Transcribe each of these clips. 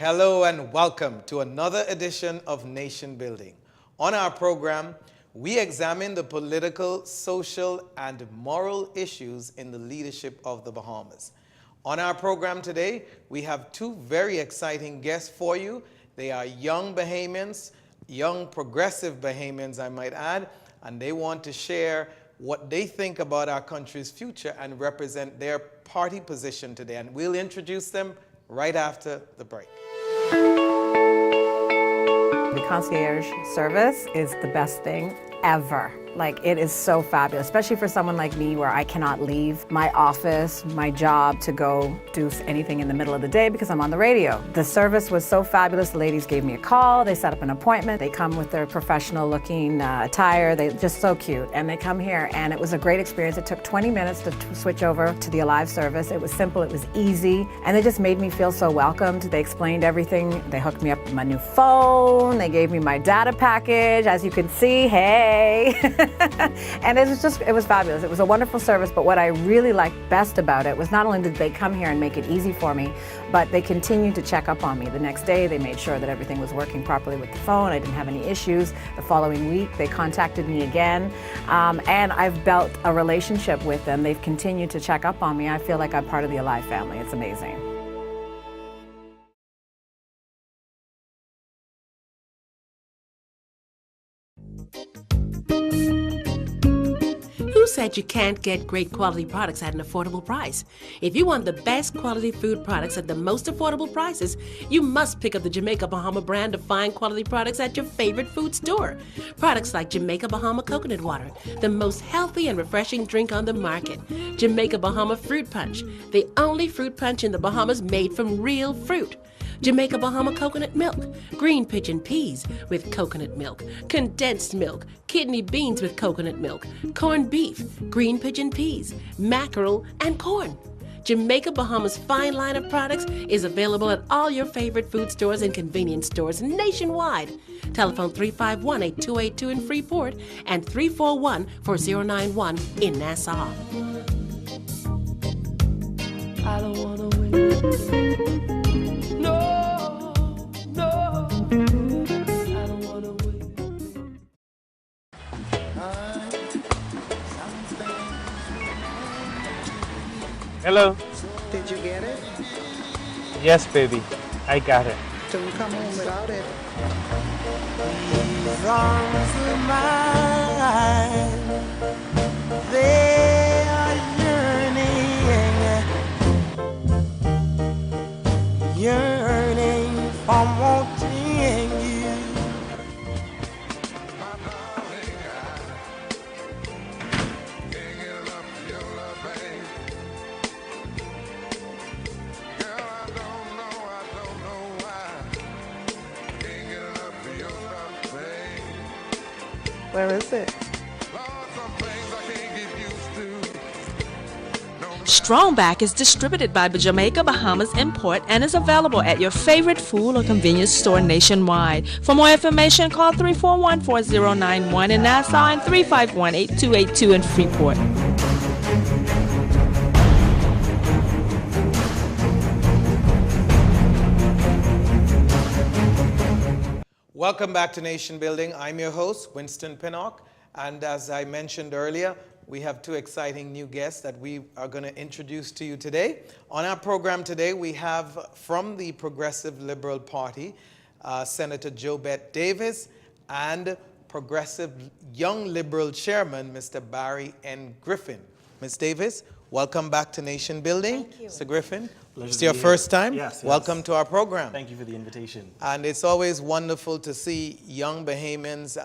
Hello and welcome to another edition of Nation Building. On our program, we examine the political, social, and moral issues in the leadership of the Bahamas. On our program today, we have two very exciting guests for you. They are young Bahamians, young progressive Bahamians, I might add, and they want to share what they think about our country's future and represent their party position today. And we'll introduce them right after the break. The concierge service is the best thing ever. Like, it is so fabulous, especially for someone like me where I cannot leave my office, my job, to go do anything in the middle of the day because I'm on the radio. The service was so fabulous. The ladies gave me a call. They set up an appointment. They come with their professional looking attire. They're just so cute. And they come here, and it was a great experience. It took 20 minutes to switch over to the Alive service. It was simple. It was easy. And they just made me feel so welcomed. They explained everything. They hooked me up with my new phone. They gave me my data package. As you can see, hey. And it was fabulous. It was a wonderful service, but what I really liked best about it was not only did they come here and make it easy for me, but they continued to check up on me. The next day, they made sure that everything was working properly with the phone. I didn't have any issues. The following week, they contacted me again, and I've built a relationship with them. They've continued to check up on me. I feel like I'm part of the Alive family. It's amazing. Who said you can't get great quality products at an affordable price? If you want the best quality food products at the most affordable prices, you must pick up the Jamaica Bahama brand of fine quality products at your favorite food store. Products like Jamaica Bahama Coconut Water, the most healthy and refreshing drink on the market. Jamaica Bahama Fruit Punch, the only fruit punch in the Bahamas made from real fruit. Jamaica Bahama coconut milk, green pigeon peas with coconut milk, condensed milk, kidney beans with coconut milk, corned beef, green pigeon peas, mackerel, and corn. Jamaica Bahama's fine line of products is available at all your favorite food stores and convenience stores nationwide. Telephone 351-8282 in Freeport and 341-4091 in Nassau. I don't wanna win. Hello. Did you get it? Yes, baby. I got it. Don't come home without it. These arms of mine, they are yearning for wanting you. Where is it? Strongback is distributed by Jamaica Bahamas Import and is available at your favorite food or convenience store nationwide. For more information, call 341-4091 in Nassau and 351-8282 in Freeport. Welcome back to Nation Building. I'm your host, Winston Pinnock, and as I mentioned earlier, we have two exciting new guests that we are going to introduce to you today. On our program today, we have from the Progressive Liberal Party, Senator Jobeth Davis, and Progressive Young Liberal Chairman, Mr. Barry N. Griffin. Ms. Davis, welcome back to Nation Building. Thank you. Mr. Griffin, Pleasure it's to your be first here. time. Yes. Welcome to our program. Thank you for the invitation. And it's always wonderful to see young Bahamians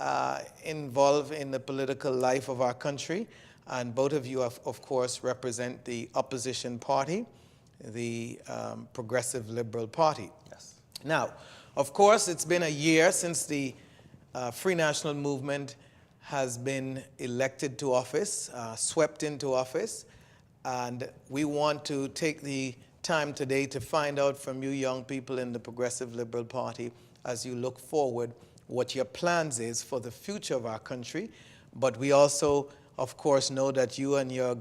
involved in the political life of our country. And both of you, of course, represent the opposition party, the Progressive Liberal Party. Yes. Now, of course, it's been a year since the Free National Movement has been elected to office, swept into office. And we want to take the time today to find out from you young people in the Progressive Liberal Party, as you look forward, what your plans is for the future of our country. But we also, of course, know that you and your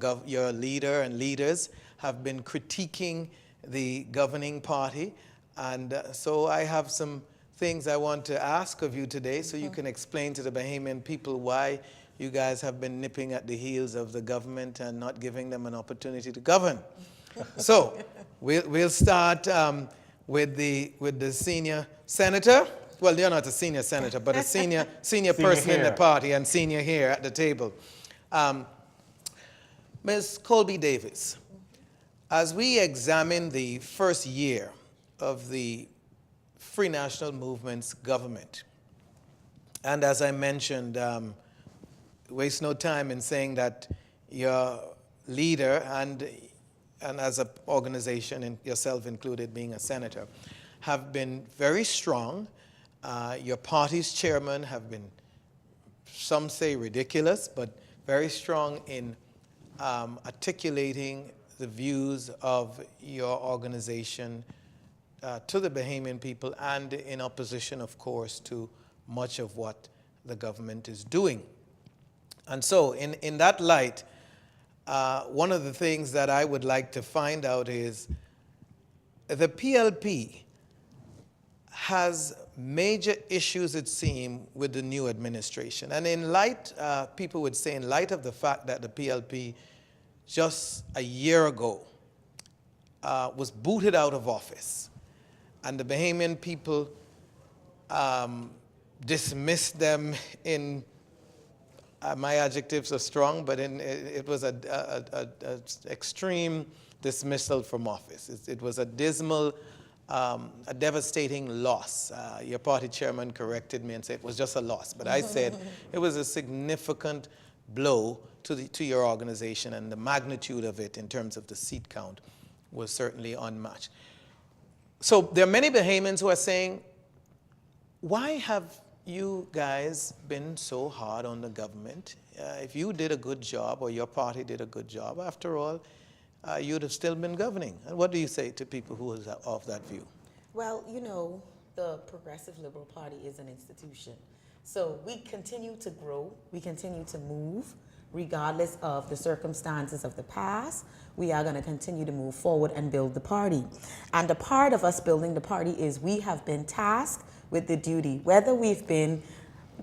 leader and leaders have been critiquing the governing party And so I have some things I want to ask of you today so you can explain to the Bahamian people why you guys have been nipping at the heels of the government and not giving them an opportunity to govern. So we'll start with the senior senator. Well, you're not a senior senator, but a senior person in the party and senior here at the table. Ms. Colby Davis, as we examine the first year of the Free National Movement's government, and as I mentioned, waste no time in saying that your leader and as an organization, and yourself included being a senator, have been very strong. Your party's chairman have been, some say ridiculous, but very strong in articulating the views of your organization to the Bahamian people, and in opposition, of course, to much of what the government is doing. And so in that light, one of the things that I would like to find out is the PLP has major issues, it seems, with the new administration. And in light, people would say, in light of the fact that the PLP just a year ago was booted out of office, and the Bahamian people dismissed them in, my adjectives are strong, but it was an extreme dismissal from office. It was a dismal, a devastating loss. Your party chairman corrected me and said it was just a loss, but I said it was a significant blow to your organization, and the magnitude of it in terms of the seat count was certainly unmatched. So there are many Bahamians who are saying, why have you guys been so hard on the government? If you did a good job, or your party did a good job, after all, you'd have still been governing. And what do you say to people who are of that view? Well, you know, the Progressive Liberal Party is an institution. So we continue to grow, we continue to move, regardless of the circumstances of the past. We are going to continue to move forward and build the party. And a part of us building the party is we have been tasked with the duty, whether we've been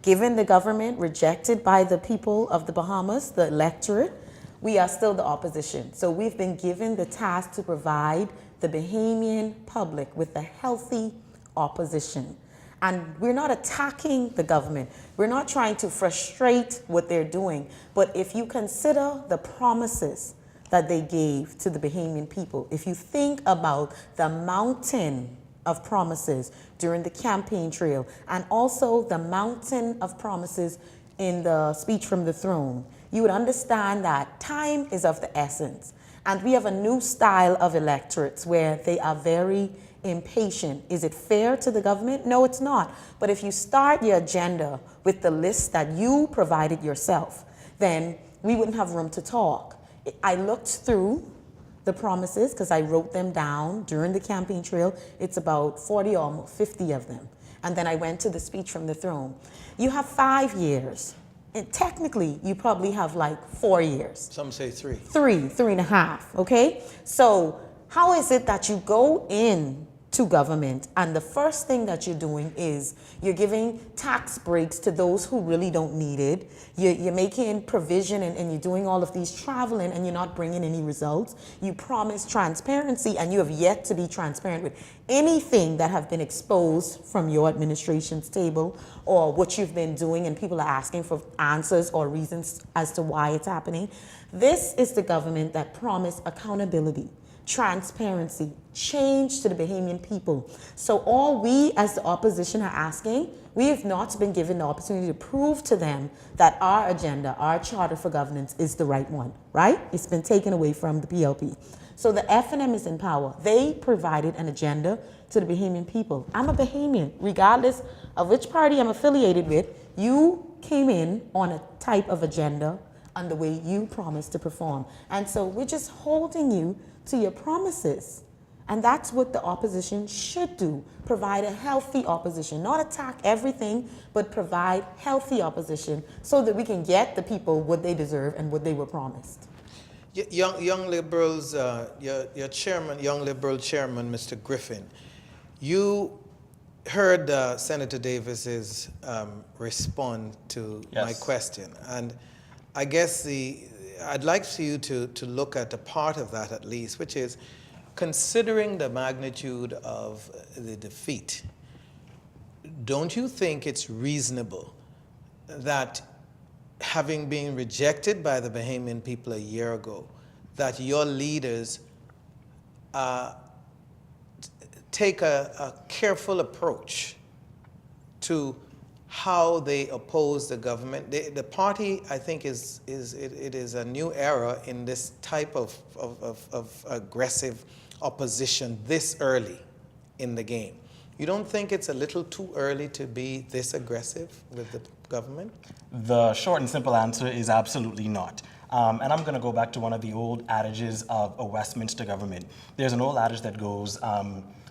given the government, rejected by the people of the Bahamas, the electorate, we are still the opposition. So we've been given the task to provide the Bahamian public with a healthy opposition. And we're not attacking the government. We're not trying to frustrate what they're doing. But if you consider the promises that they gave to the Bahamian people, if you think about the mountain of promises during the campaign trail, and also the mountain of promises in the speech from the throne, you would understand that time is of the essence. And we have a new style of electorates where they are very impatient. Is it fair to the government? No, it's not. But if you start your agenda with the list that you provided yourself, then we wouldn't have room to talk. I looked through the promises because I wrote them down during the campaign trail. It's about 40 or 50 of them. And then I went to the speech from the throne. You have 5 years. And technically, you probably have like 4 years. Some say 3. 3.5, okay? So how is it that you go in to government and the first thing that you're doing is you're giving tax breaks to those who really don't need it, you're making provision and you're doing all of these traveling and you're not bringing any results, you promise transparency and you have yet to be transparent with anything that have been exposed from your administration's table or what you've been doing, and people are asking for answers or reasons as to why it's happening. This is the government that promised accountability, transparency, change to the Bahamian people. So all we as the opposition are asking, we have not been given the opportunity to prove to them that our agenda, our charter for governance is the right one, right? It's been taken away from the PLP. So the FNM is in power. They provided an agenda to the Bahamian people. I'm a Bahamian, regardless of which party I'm affiliated with. You came in on a type of agenda and the way you promised to perform. And so we're just holding you to your promises. And that's what the opposition should do. Provide a healthy opposition, not attack everything, but provide healthy opposition so that we can get the people what they deserve and what they were promised. Young Liberals, your chairman, Young Liberal chairman, Mr. Griffin, You heard Senator Davis's respond to my Yes. question, and I guess I'd like for you to look at a part of that at least, which is considering the magnitude of the defeat. Don't you think it's reasonable that, having been rejected by the Bahamian people a year ago, that your leaders take a careful approach to how they oppose the government? The party, I think, it is a new era in this type of aggressive opposition this early in the game. You don't think it's a little too early to be this aggressive with the government? The short and simple answer is absolutely not. And I'm going to go back to one of the old adages of a Westminster government. There's an old adage that goes,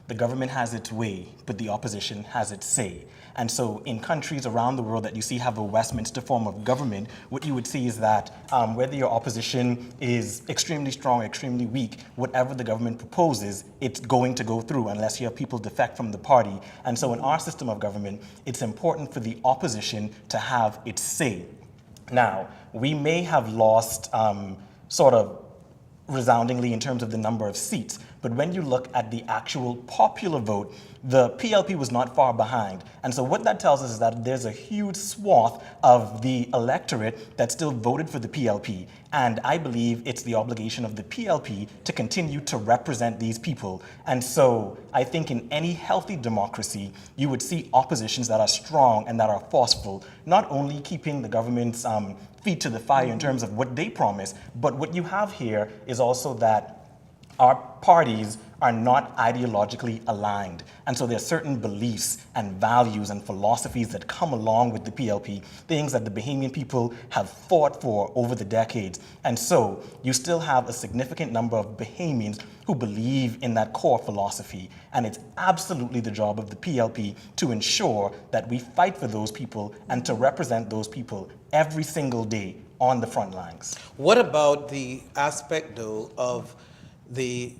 the government has its way, but the opposition has its say. And so in countries around the world that you see have a Westminster form of government, what you would see is that whether your opposition is extremely strong, extremely weak, whatever the government proposes, it's going to go through unless you have people defect from the party. And so in our system of government, it's important for the opposition to have its say. Now, we may have lost sort of resoundingly in terms of the number of seats, but when you look at the actual popular vote, the PLP was not far behind. And so what that tells us is that there's a huge swath of the electorate that still voted for the PLP. And I believe it's the obligation of the PLP to continue to represent these people. And so I think in any healthy democracy, you would see oppositions that are strong and that are forceful, not only keeping the government's feet to the fire in terms of what they promise, but what you have here is also that our parties are not ideologically aligned. And so there are certain beliefs and values and philosophies that come along with the PLP, things that the Bahamian people have fought for over the decades. And so you still have a significant number of Bahamians who believe in that core philosophy. And it's absolutely the job of the PLP to ensure that we fight for those people and to represent those people every single day on the front lines. What about the aspect, though, of the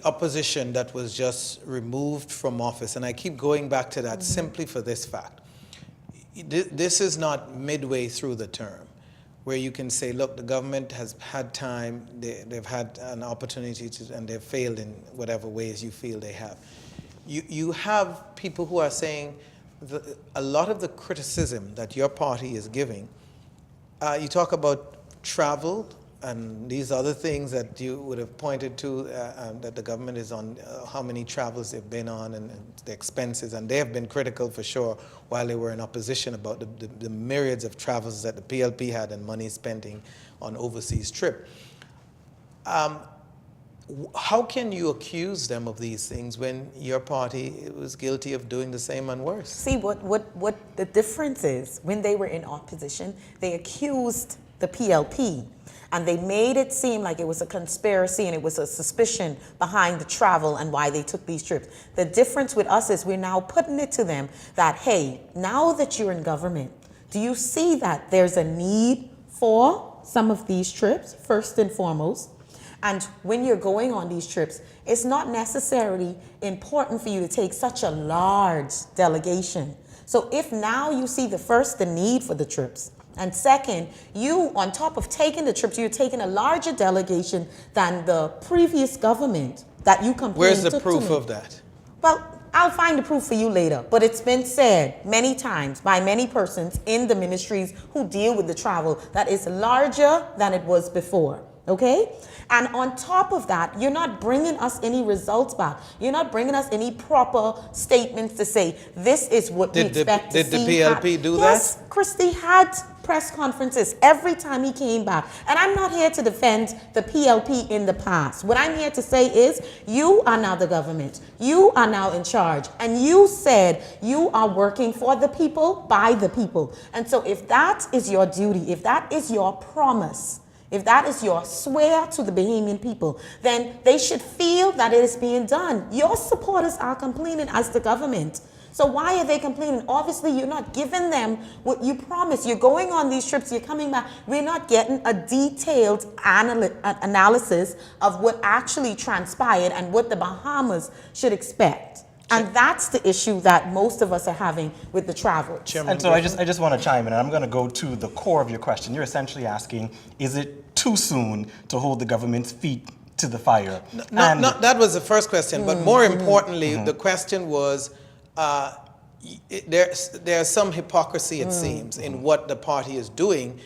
opposition that was just removed from office? And I keep going back to that simply for this fact. This is not midway through the term where you can say, look, the government has had time, they've had an opportunity to, and they've failed in whatever ways you feel they have. You have people who are saying a lot of the criticism that your party is giving, you talk about travel, and these other things that you would have pointed to, that the government is on, how many travels they've been on and the expenses, and they have been critical for sure while they were in opposition about the myriads of travels that the PLP had and money spending on overseas trip. How can you accuse them of these things when your party was guilty of doing the same and worse? See, what the difference is, when they were in opposition, they accused the PLP. And they made it seem like it was a conspiracy and it was a suspicion behind the travel and why they took these trips. The difference with us is we're now putting it to them that, hey, now that you're in government, do you see that there's a need for some of these trips, first and foremost? And when you're going on these trips, it's not necessarily important for you to take such a large delegation. So if now you see the need for the trips, and second, you, on top of taking the trips, you're taking a larger delegation than the previous government that you complained. Where's the proof of that? Well, I'll find the proof for you later, but it's been said many times by many persons in the ministries who deal with the travel that it's larger than it was before. Okay? And on top of that, you're not bringing us any results back. You're not bringing us any proper statements to say, this is what we expect to see. Did the PLP do that? Yes, Christie had press conferences every time he came back. And I'm not here to defend the PLP in the past. What I'm here to say is, you are now the government. You are now in charge. And you said you are working for the people, by the people. And so if that is your duty, if that is your promise, if that is your swear to the Bahamian people, then they should feel that it is being done. Your supporters are complaining as the government. So why are they complaining? Obviously, you're not giving them what you promised. You're going on these trips, you're coming back. We're not getting a detailed analysis of what actually transpired and what the Bahamas should expect. And that's the issue that most of us are having with the travelers. Chairman And so I just want to chime in, and I'm going to go to the core of your question. You're essentially asking, is it too soon to hold the government's feet to the fire? No, that was the first question, but more importantly, the question was, there's some hypocrisy, it seems, in what the party is doing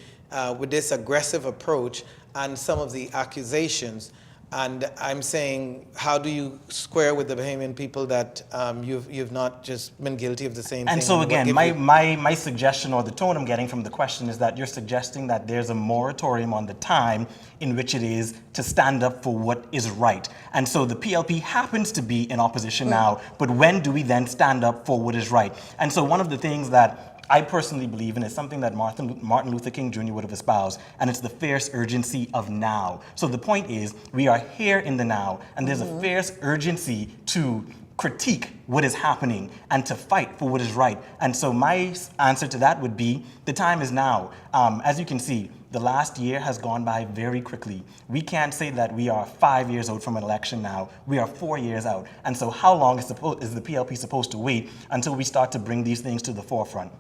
with this aggressive approach and some of the accusations. And I'm saying, how do you square with the Bahamian people that you've not just been guilty of the same thing? And so again, my suggestion, or the tone I'm getting from the question, is that you're suggesting that there's a moratorium on the time in which it is to stand up for what is right. And so the PLP happens to be in opposition now, but when do we then stand up for what is right? And so one of the things that I personally believe in is something that Martin Luther King Jr. would have espoused, and it's the fierce urgency of now. So the point is, we are here in the now, and there's a fierce urgency to critique what is happening and to fight for what is right. And so my answer to that would be, the time is now. As you can see, the last year has gone by very quickly. We can't say that we are 5 years out from an election now. We are 4 years out. And so how long is the PLP supposed to wait until we start to bring these things to the forefront?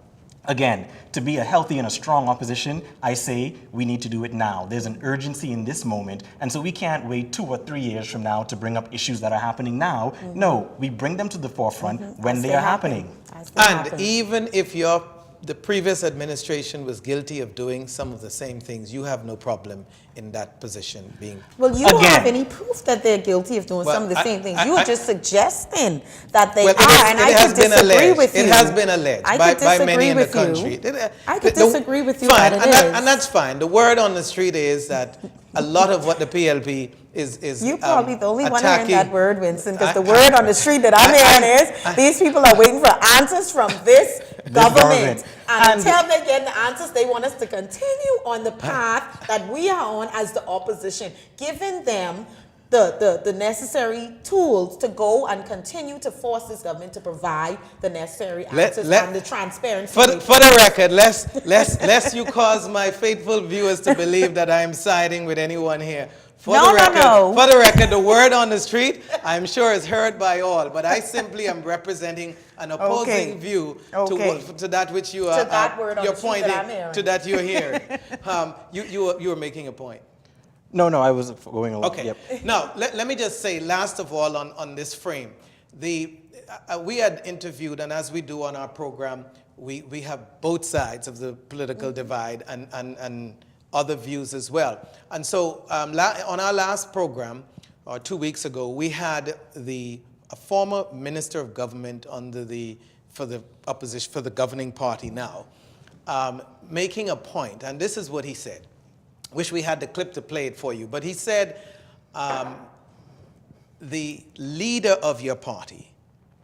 Again, to be a healthy and a strong opposition, I say we need to do it now. There's an urgency in this moment, and so we can't wait 2 or 3 years from now to bring up issues that are happening now. No, we bring them to the forefront when they are happening. And even if the previous administration was guilty of doing some of the same things, you have no problem in that position being... Well, you don't have any proof that they're guilty of doing some of the same things. You are just suggesting that they are, and I could disagree with you. It has been alleged by many in the country. I could disagree with you fine, that it is. And that's fine. The word on the street is that a lot of what the PLP is you probably the only one attacking. hearing that word, Vincent, because the word on the street that I'm hearing is these people are waiting for answers from this government. And until they get the answers, they want us to continue on the path that we are on as the opposition, giving them the necessary tools to go and continue to force this government to provide the necessary answers and the transparency. For the record, lest you cause my faithful viewers to believe that I am siding with anyone here. For the record, the word on the street, I'm sure is heard by all, but I simply am representing an opposing view to that which you are you're pointing to that you're hearing. You were making a point. No, I was going along. Okay. Yep. Now, let me just say, last of all, on this frame, we had interviewed, and as we do on our program, we have both sides of the political divide and other views as well. And so on our last program, 2 weeks ago, we had a former minister of government for the opposition, for the governing party now, making a point, and this is what he said. Wish we had the clip to play it for you, but he said, the leader of your party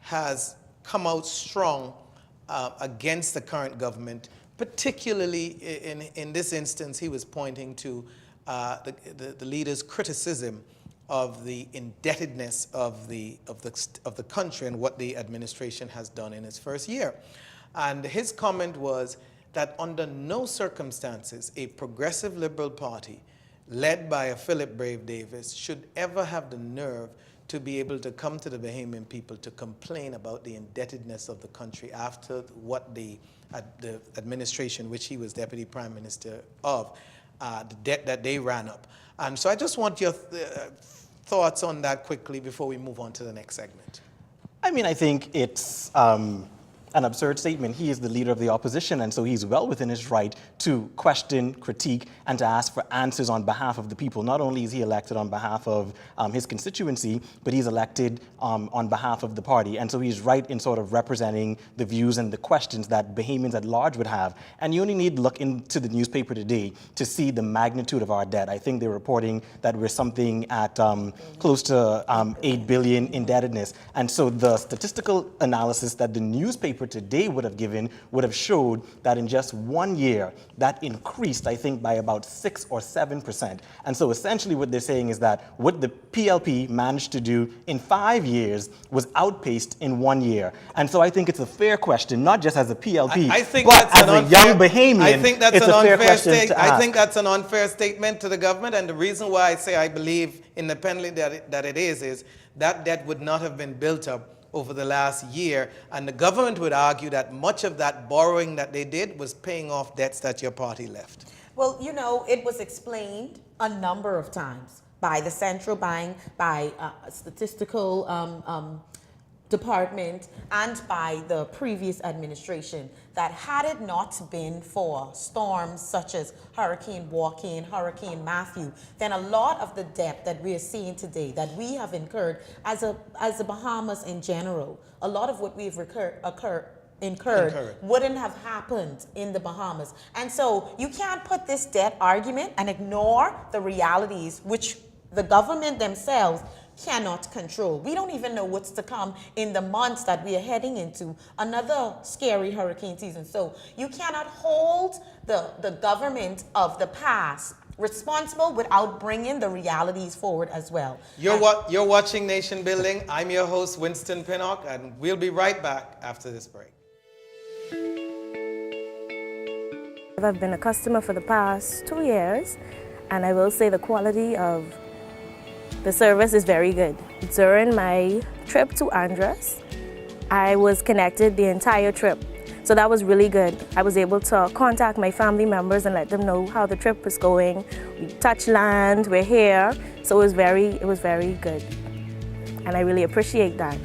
has come out strong against the current government. Particularly in this instance, he was pointing to the leader's criticism of the indebtedness of the country and what the administration has done in its first year. And his comment was that under no circumstances a progressive liberal party led by a Philip Brave Davis should ever have the nerve to be able to come to the Bahamian people to complain about the indebtedness of the country after what the administration, which he was deputy prime minister of, the debt that they ran up. And so I just want your thoughts on that quickly before we move on to the next segment. I mean, I think it's an absurd statement. He is the leader of the opposition, and so he's well within his right to question, critique, and to ask for answers on behalf of the people. Not only is he elected on behalf of his constituency, but he's elected on behalf of the party. And so he's right in sort of representing the views and the questions that Bahamians at large would have. And you only need to look into the newspaper today to see the magnitude of our debt. I think they're reporting that we're something at close to 8 billion indebtedness. And so the statistical analysis that the newspaper today would have showed that in just 1 year, that increased, I think, by about 6 or 7%. And so essentially what they're saying is that what the PLP managed to do in 5 years was outpaced in 1 year. And so I think it's a fair question, not just as a PLP, but as a young Bahamian, I think that's it's a fair question to ask. I think that's an unfair statement to the government, and the reason why I say I believe independently that it is that debt would not have been built up over the last year, and the government would argue that much of that borrowing that they did was paying off debts that your party left. Well, you know, it was explained a number of times by the central bank, by statistical department, and by the previous administration that had it not been for storms such as Hurricane Joaquin, Hurricane Matthew, then a lot of the debt that we are seeing today, that we have incurred as the Bahamas in general, a lot of what we've incurred wouldn't have happened in the Bahamas. And so you can't put this debt argument and ignore the realities which the government themselves cannot control. We don't even know what's to come in the months that we are heading into, another scary hurricane season. So you cannot hold the government of the past responsible without bringing the realities forward as well. You're watching Nation Building. I'm your host, Winston Pinnock, and we'll be right back after this break. I've been a customer for the past 2 years, and I will say the quality of the service is very good. During my trip to Andros, I was connected the entire trip. So that was really good. I was able to contact my family members and let them know how the trip was going. We touched land, we're here. So it was very good. And I really appreciate that.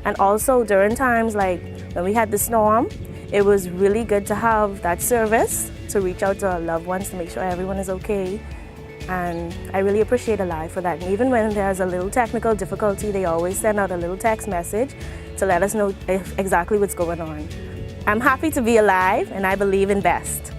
And also during times like when we had the storm, it was really good to have that service to reach out to our loved ones to make sure everyone is okay. And I really appreciate Alive for that. And even when there's a little technical difficulty, they always send out a little text message to let us know exactly what's going on. I'm happy to be alive, and I believe in best.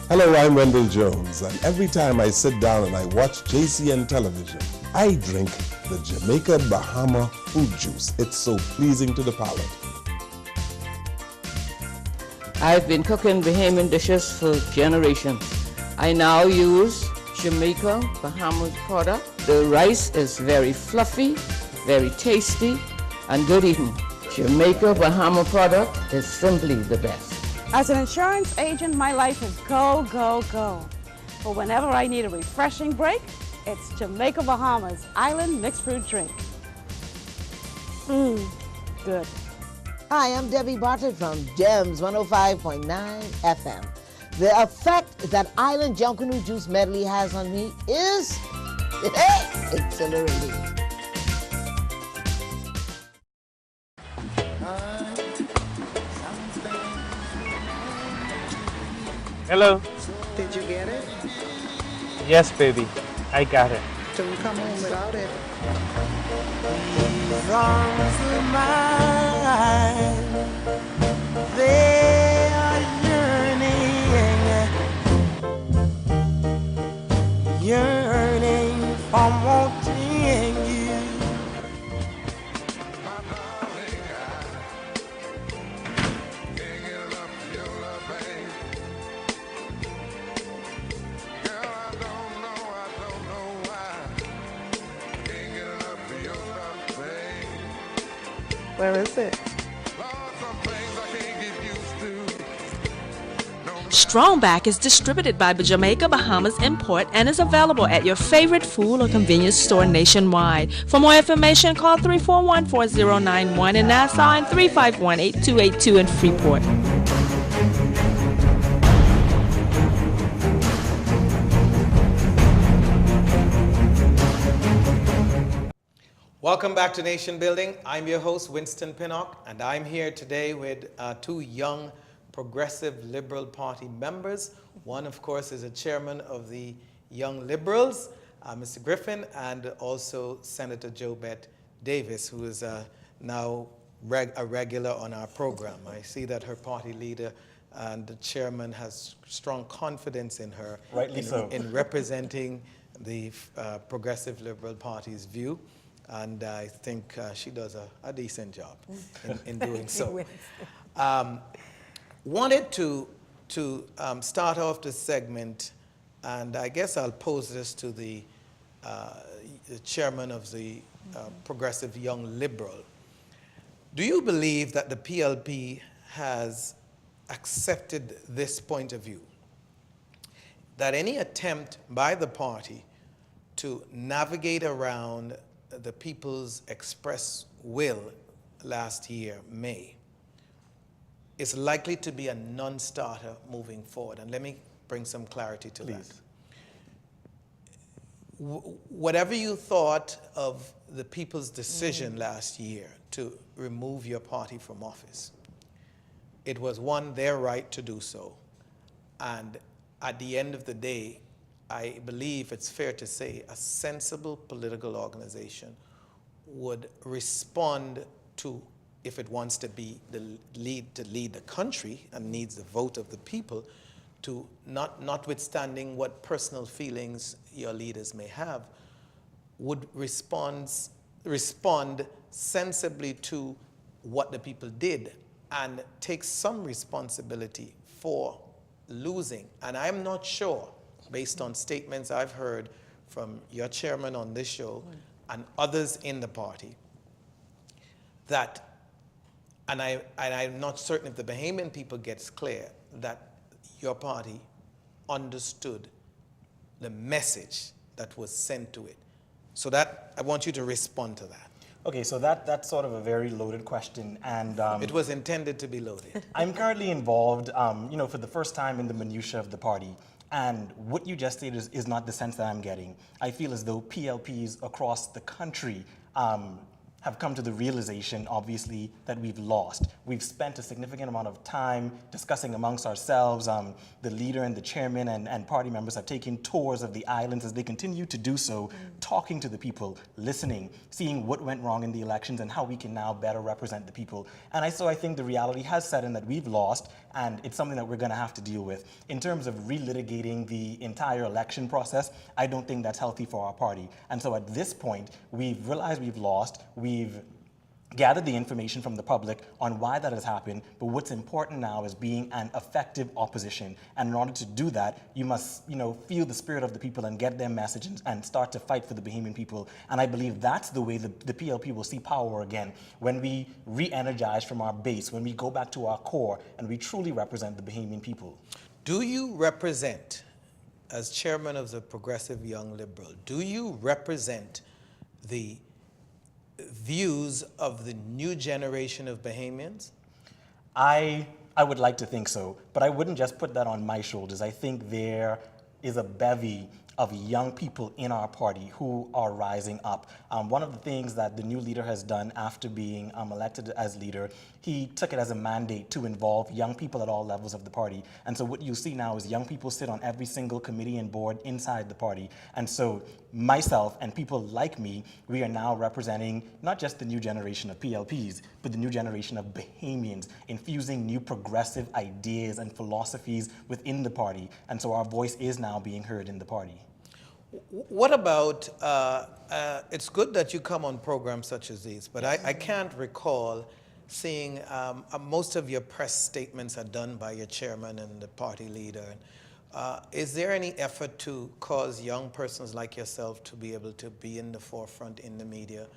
Hello, I'm Wendell Jones, and every time I sit down and I watch JCN television, I drink the Jamaica Bahama fruit juice. It's so pleasing to the palate. I've been cooking Bahamian dishes for generations. I now use Jamaica Bahamas product. The rice is very fluffy, very tasty, and good eating. Jamaica Bahama product is simply the best. As an insurance agent, my life is go, go, go. But whenever I need a refreshing break, it's Jamaica Bahamas Island Mixed Fruit Drink. Good. Hi, I'm Debbie Bartlett from GEMS 105.9 FM. The effect that Island Junkanoo Juice Medley has on me is exhilarating. Hello. Did you get it? Yes, baby. I got it. Don't come home without it. These arms of mine, they are yearning for wanting you. Where is it? Strongback is distributed by Jamaica Bahamas Import and is available at your favorite food or convenience store nationwide. For more information, call 341-4091 in Nassau and 351-8282 in Freeport. Welcome back to Nation Building. I'm your host, Winston Pinnock, and I'm here today with two young Progressive Liberal Party members. One, of course, is a chairman of the Young Liberals, Mr. Griffin, and also Senator Jobeth Davis, who is now a regular on our program. I see that her party leader and the chairman has strong confidence in her. Rightly so. In representing the Progressive Liberal Party's view. And I think she does a decent job in doing so. Wanted to start off this segment, and I guess I'll pose this to the chairman of the Progressive Young Liberal. Do you believe that the PLP has accepted this point of view? That any attempt by the party to navigate around the people's express will last year, May, is likely to be a non-starter moving forward. And let me bring some clarity to that. Whatever you thought of the people's decision last year to remove your party from office, it was, one, their right to do so. And at the end of the day, I believe it's fair to say a sensible political organization would respond to, if it wants to be lead the country and needs the vote of the people, to notwithstanding what personal feelings your leaders may have, would respond sensibly to what the people did and take some responsibility for losing. And I'm not sure, based on statements I've heard from your chairman on this show and others in the party, that, and I'm not certain if the Bahamian people gets clear, that your party understood the message that was sent to it. So that, I want you to respond to that. Okay, so that's sort of a very loaded question, and it was intended to be loaded. I'm currently involved, for the first time in the minutiae of the party, and what you just stated is not the sense that I'm getting. I feel as though PLPs across the country have come to the realization, obviously, that we've lost. We've spent a significant amount of time discussing amongst ourselves. The leader and the chairman and party members have taken tours of the islands as they continue to do so, talking to the people, listening, seeing what went wrong in the elections and how we can now better represent the people. And so I think the reality has set in that we've lost, and it's something that we're going to have to deal with. In terms of relitigating the entire election process, I don't think that's healthy for our party. And so at this point, we've realized we've lost. We've gathered the information from the public on why that has happened, but what's important now is being an effective opposition. And in order to do that, you must, feel the spirit of the people and get their message and start to fight for the Bahamian people. And I believe that's the way the PLP will see power again, when we re-energize from our base, when we go back to our core and we truly represent the Bahamian people. Do you represent, as chairman of the Progressive Young Liberal, do you represent the views of the new generation of Bahamians? I would like to think so, but I wouldn't just put that on my shoulders. I think there is a bevy of young people in our party who are rising up. One of the things that the new leader has done after being elected as leader, he took it as a mandate to involve young people at all levels of the party. And so what you see now is young people sit on every single committee and board inside the party. And so myself and people like me, we are now representing not just the new generation of PLPs, but the new generation of Bahamians, infusing new progressive ideas and philosophies within the party. And so our voice is now being heard in the party. What about, it's good that you come on programs such as these, but I can't recall seeing, most of your press statements are done by your chairman and the party leader. Is there any effort to cause young persons like yourself to be able to be in the forefront in the media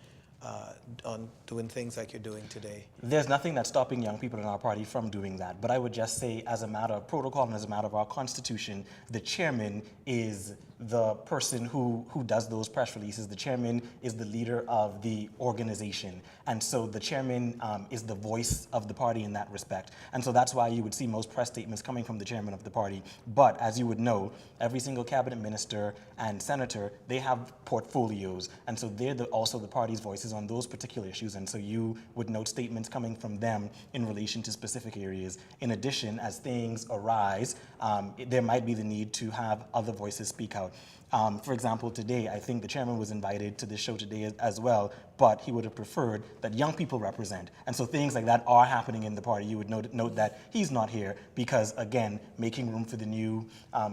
on doing things like you're doing today? There's nothing that's stopping young people in our party from doing that. But I would just say, as a matter of protocol and as a matter of our constitution, the chairman is the person who does those press releases. The chairman is the leader of the organization. And so the chairman is the voice of the party in that respect. And so that's why you would see most press statements coming from the chairman of the party. But as you would know, every single cabinet minister and senator, they have portfolios. And so they're also the party's voices on those particular issues. And so you would note statements coming from them in relation to specific areas. In addition, as things arise, there might be the need to have other voices speak out. For example, today, I think the chairman was invited to this show today as well, but he would have preferred that young people represent. And so things like that are happening in the party. You would note that he's not here because, again, making room for the new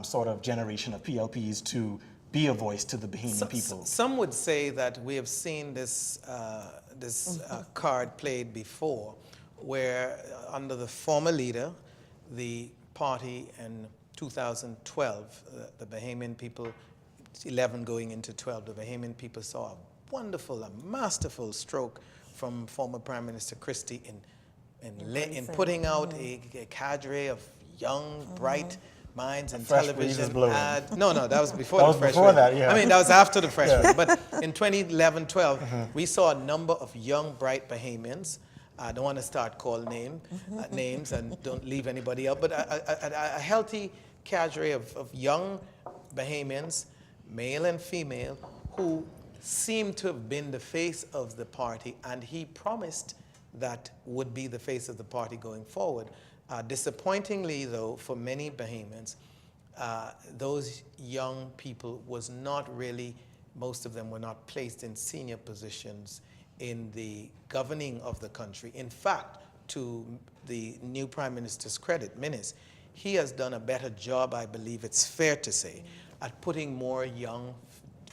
sort of generation of PLPs to be a voice to the Bahamian people. Some would say that we have seen this, card played before, where under the former leader, the party in 2012, the Bahamian people, 11 going into 12, the Bahamian people saw a wonderful, a masterful stroke from former Prime Minister Christie in putting out a cadre of young, bright minds in Fresh breeze is television. blowing. No, that was before That the was fresh before breeze. that, yeah. I mean, that was after the fresh Yeah. breeze. But in 2011-12, we saw a number of young, bright Bahamians. I don't want to start call names and don't leave anybody out, but a healthy cadre of young Bahamians, male and female, who seemed to have been the face of the party, and he promised that would be the face of the party going forward. Disappointingly, though, for many Bahamians, those young people was not really, most of them were not placed in senior positions in the governing of the country. In fact, to the new Prime Minister's credit, Minis, he has done a better job, I believe it's fair to say, at putting more young,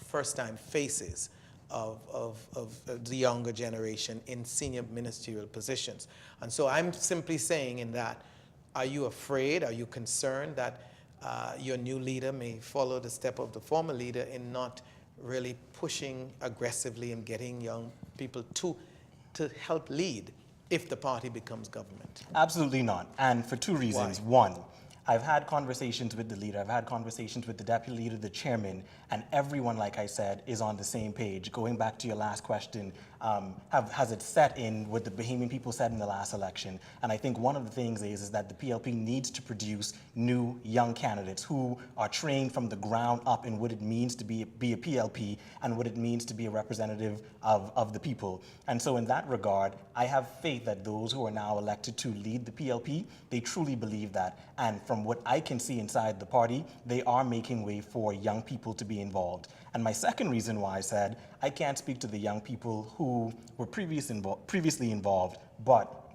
first-time faces of the younger generation in senior ministerial positions. And so I'm simply saying in that, are you afraid, are you concerned that your new leader may follow the step of the former leader in not really pushing aggressively and getting young people to help lead if the party becomes government? Absolutely not. And for two reasons. Why? One, I've had conversations with the leader, I've had conversations with the deputy leader, the chairman, and everyone, like I said, is on the same page. Going back to your last question, has it set in what the Bahamian people said in the last election? And I think one of the things is that the PLP needs to produce new young candidates who are trained from the ground up in what it means to be a PLP and what it means to be a representative of the people. And so in that regard, I have faith that those who are now elected to lead the PLP, they truly believe that. And from what I can see inside the party, they are making way for young people to be involved. And my second reason why I said I can't speak to the young people who were previously involved, but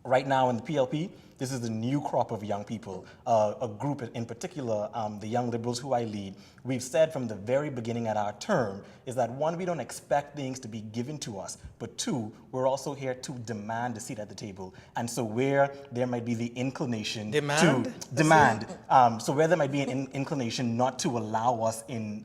right now in the PLP, this is the new crop of young people, a group in particular, the young liberals who I lead. We've said from the very beginning at our term is that one, we don't expect things to be given to us, but two, we're also here to demand a seat at the table. And so where there might be the inclination so where there might be an inclination not to allow us in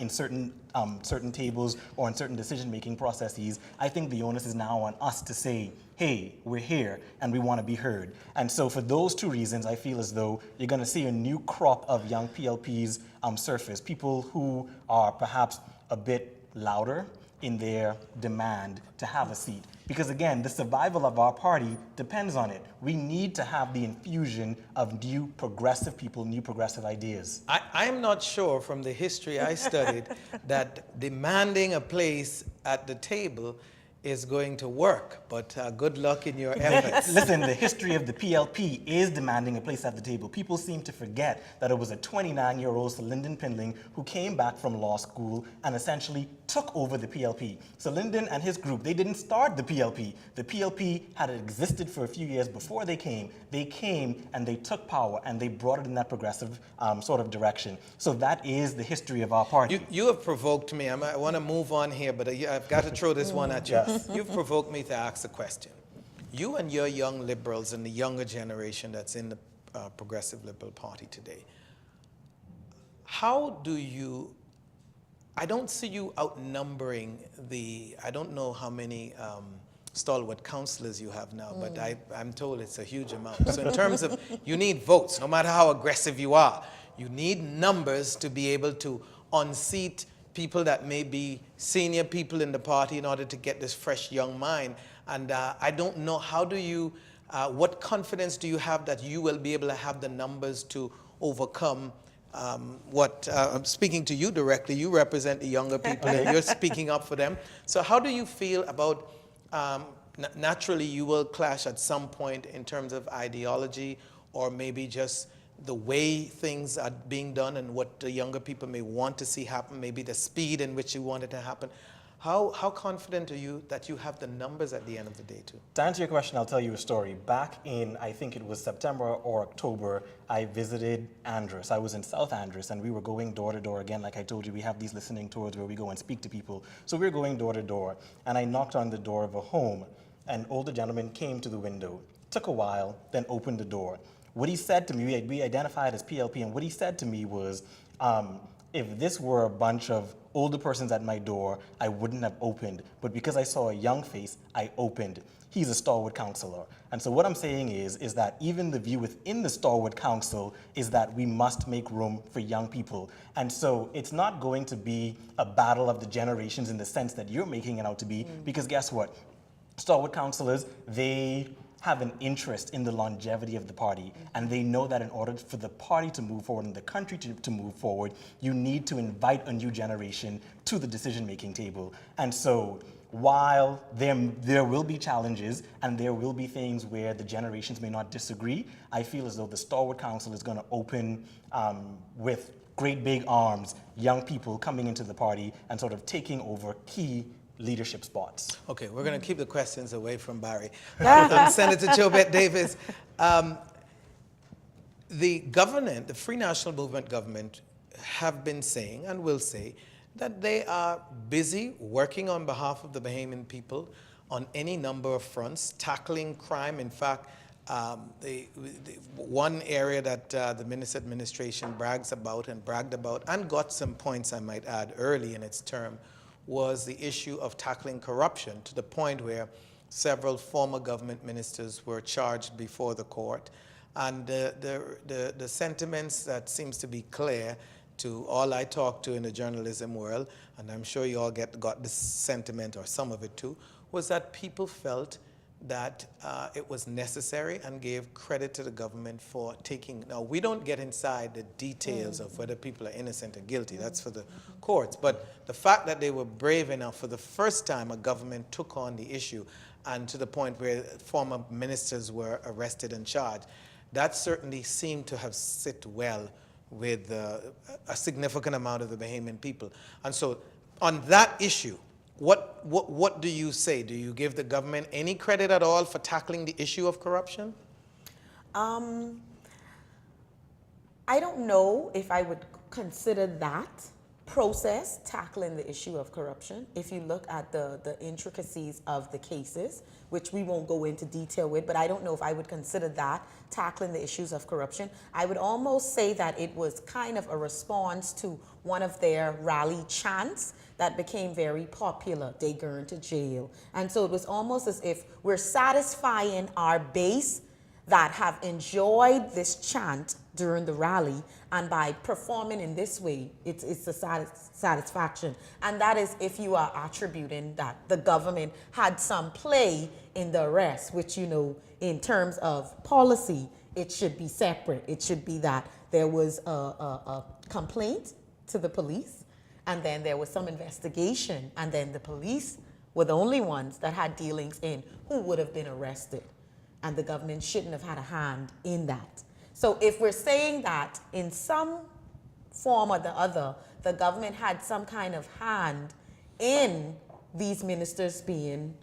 certain tables or in certain decision-making processes, I think the onus is now on us to say, hey, we're here and we want to be heard. And so for those two reasons, I feel as though you're going to see a new crop of young PLPs surface, people who are perhaps a bit louder in their demand to have a seat. Because again, the survival of our party depends on it. We need to have the infusion of new progressive people, new progressive ideas. I'm not sure from the history I studied that demanding a place at the table is going to work, but good luck in your efforts. Listen, the history of the PLP is demanding a place at the table. People seem to forget that it was a 29-year-old Sir Lyndon Pindling who came back from law school and essentially took over the PLP. So Lyndon and his group, they didn't start the PLP. The PLP had existed for a few years before they came. They came and they took power and they brought it in that progressive sort of direction. So that is the history of our party. You have provoked me. I want to move on here, but I've got to throw this one at you. Yes. You've provoked me to ask a question. You and your young liberals and the younger generation that's in the Progressive Liberal Party today, how do you, I don't see you outnumbering I don't know how many stalwart councillors you have now, but I'm told it's a huge amount. So in terms of, you need votes, no matter how aggressive you are. You need numbers to be able to unseat people that may be senior people in the party in order to get this fresh young mind. And I don't know, how do you, what confidence do you have that you will be able to have the numbers to overcome I'm speaking to you directly, you represent the younger people and you're speaking up for them. So how do you feel about, naturally you will clash at some point in terms of ideology or maybe just the way things are being done and what the younger people may want to see happen, maybe the speed in which you want it to happen. How confident are you that you have the numbers at the end of the day too? To answer your question, I'll tell you a story. Back in, I think it was September or October, I visited Andros. I was in South Andros and we were going door to door. Again, like I told you, we have these listening tours where we go and speak to people. So we were going door to door and I knocked on the door of a home. An older gentleman came to the window, took a while, then opened the door. What he said to me, we identified as PLP, and what he said to me was, If this were a bunch of older persons at my door, I wouldn't have opened. But because I saw a young face, I opened. He's a stalwart counselor. And so what I'm saying is that even the view within the stalwart council is that we must make room for young people. And so it's not going to be a battle of the generations in the sense that you're making it out to be, because guess what? Stalwart counselors, they have an interest in the longevity of the party, and they know that in order for the party to move forward and the country to move forward, you need to invite a new generation to the decision-making table. And so while there will be challenges and there will be things where the generations may not disagree, I feel as though the Stalwart Council is going to open with great big arms, young people coming into the party and sort of taking over key leadership spots. Okay, we're going to keep the questions away from Barry. Senator Jobeth Davis, the government, the Free National Movement government, have been saying and will say that they are busy working on behalf of the Bahamian people on any number of fronts, tackling crime. In fact, the one area that the Minister administration bragged about and got some points, I might add, early in its term, was the issue of tackling corruption, to the point where several former government ministers were charged before the court. And the sentiments that seems to be clear to all I talk to in the journalism world, and I'm sure you all got this sentiment, or some of it too, was that people felt that it was necessary and gave credit to the government for taking. Now, we don't get inside the details of whether people are innocent or guilty. That's for the courts. But the fact that they were brave enough, for the first time a government took on the issue, and to the point where former ministers were arrested and charged, that certainly seemed to have sit well with a significant amount of the Bahamian people. And so on that issue, what do you say? Do you give the government any credit at all for tackling the issue of corruption? I don't know if I would consider that process tackling the issue of corruption. If you look at the intricacies of the cases, which we won't go into detail with, but I don't know if I would consider that tackling the issues of corruption. I would almost say that it was kind of a response to one of their rally chants that became very popular, "They going to jail." And so it was almost as if we're satisfying our base that have enjoyed this chant during the rally, and by performing in this way, it's a satisfaction. And that is if you are attributing that the government had some play in the arrest, which, you know, in terms of policy, it should be separate. It should be that there was a complaint to the police, and then there was some investigation, and then the police were the only ones that had dealings in who would have been arrested. And the government shouldn't have had a hand in that. So if we're saying that in some form or the other, the government had some kind of hand in these ministers being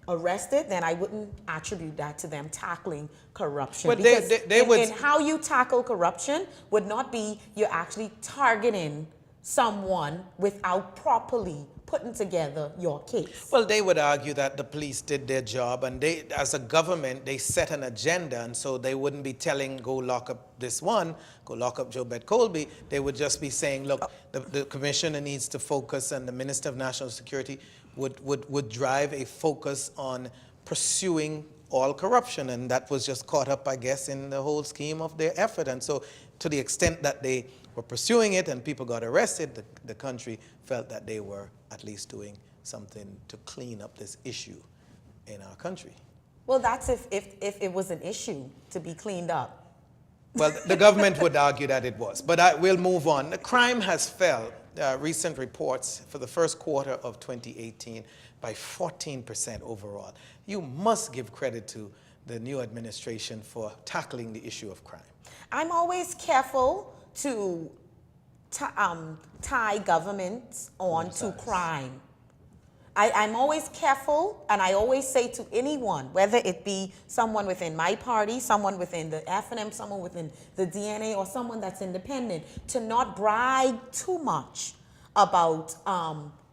arrested, then I wouldn't attribute that to them tackling corruption. But because in how you tackle corruption would not be you're actually targeting someone without properly putting together your case. Well, they would argue that the police did their job, and they, as a government, they set an agenda, and so they wouldn't be telling, go lock up this one, go lock up Jobeth Colby. They would just be saying, look, the commissioner needs to focus, and the Minister of National Security would drive a focus on pursuing all corruption, and that was just caught up, I guess, in the whole scheme of their effort. And so to the extent that they were pursuing it and people got arrested, the country felt that they were at least doing something to clean up this issue in our country. Well, that's if it was an issue to be cleaned up. Well, the government would argue that it was, but we'll move on. The crime has fell, recent reports, for the first quarter of 2018 by 14% overall. You must give credit to the new administration for tackling the issue of crime. I'm always careful to tie governments on to crime. I'm always careful, and I always say to anyone, whether it be someone within my party, someone within the FNM, someone within the DNA, or someone that's independent, to not brag too much about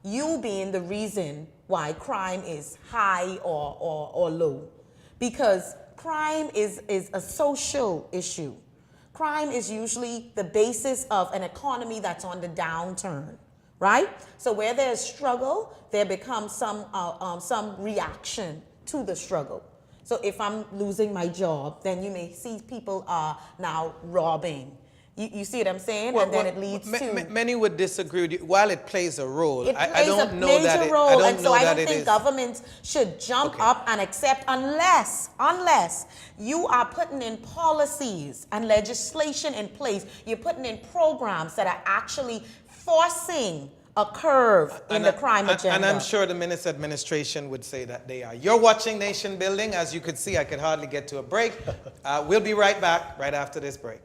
you being the reason why crime is high or low. Because crime is a social issue. Crime is usually the basis of an economy that's on the downturn, right? So where there's struggle, there becomes some reaction to the struggle. So if I'm losing my job, then you may see people are now robbing. You see what I'm saying? Well, and then it leads to... Many would disagree with you. While it plays a role, I don't know that it, role, and so I don't think governments should jump up and accept unless you are putting in policies and legislation in place. You're putting in programs that are actually forcing a curve in the crime agenda. And I'm sure the Minister administration would say that they are. You're watching Nation Building. As you could see, I could hardly get to a break. We'll be right back right after this break.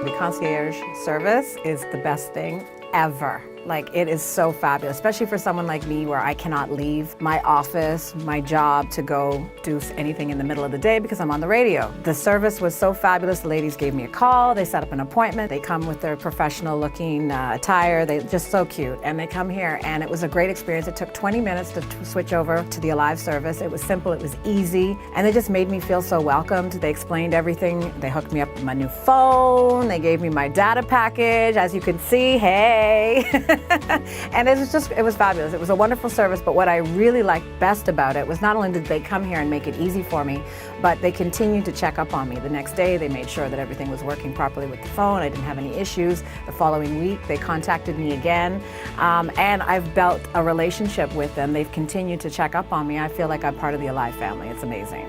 The concierge service is the best thing ever. Like, it is so fabulous, especially for someone like me where I cannot leave my office, my job to go do anything in the middle of the day because I'm on the radio. The service was so fabulous. The ladies gave me a call. They set up an appointment. They come with their professional looking attire. They're just so cute. And they come here and it was a great experience. It took 20 minutes to switch over to the Alive service. It was simple. It was easy. And they just made me feel so welcomed. They explained everything. They hooked me up with my new phone. They gave me my data package. As you can see, hey. And it was fabulous. It was a wonderful service, but what I really liked best about it was not only did they come here and make it easy for me, but they continued to check up on me. The next day, they made sure that everything was working properly with the phone. I didn't have any issues. The following week, they contacted me again, and I've built a relationship with them. They've continued to check up on me. I feel like I'm part of the Alive family. It's amazing.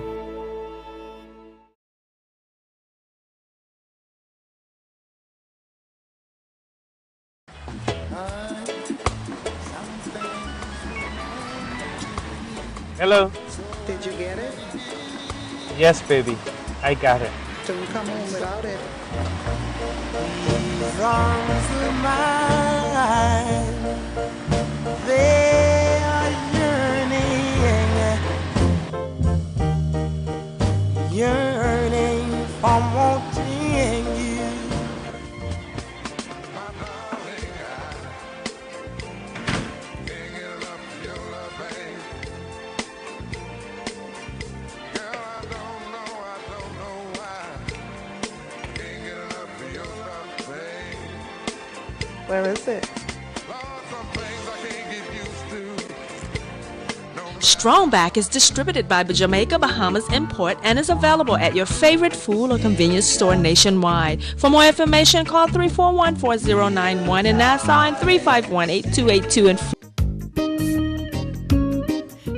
Hello. Did you get it? Yes, baby. I got it. Don't come home without it. These arms of mine, they are yearning for wanting you. Where is it? Strongback is distributed by Jamaica Bahamas Import and is available at your favorite food or convenience store nationwide. For more information, call 341-4091 in Nassau and 351-8282 in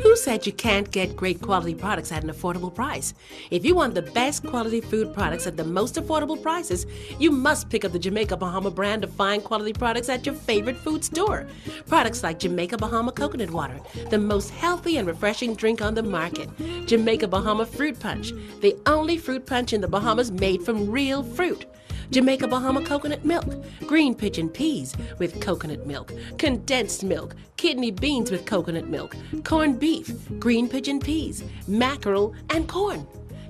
Who said you can't get great quality products at an affordable price? If you want the best quality food products at the most affordable prices, you must pick up the Jamaica Bahama brand of fine quality products at your favorite food store. Products like Jamaica Bahama Coconut Water, the most healthy and refreshing drink on the market. Jamaica Bahama Fruit Punch, the only fruit punch in the Bahamas made from real fruit. Jamaica Bahama Coconut Milk, green pigeon peas with coconut milk, condensed milk, kidney beans with coconut milk, corned beef, green pigeon peas, mackerel, and corn.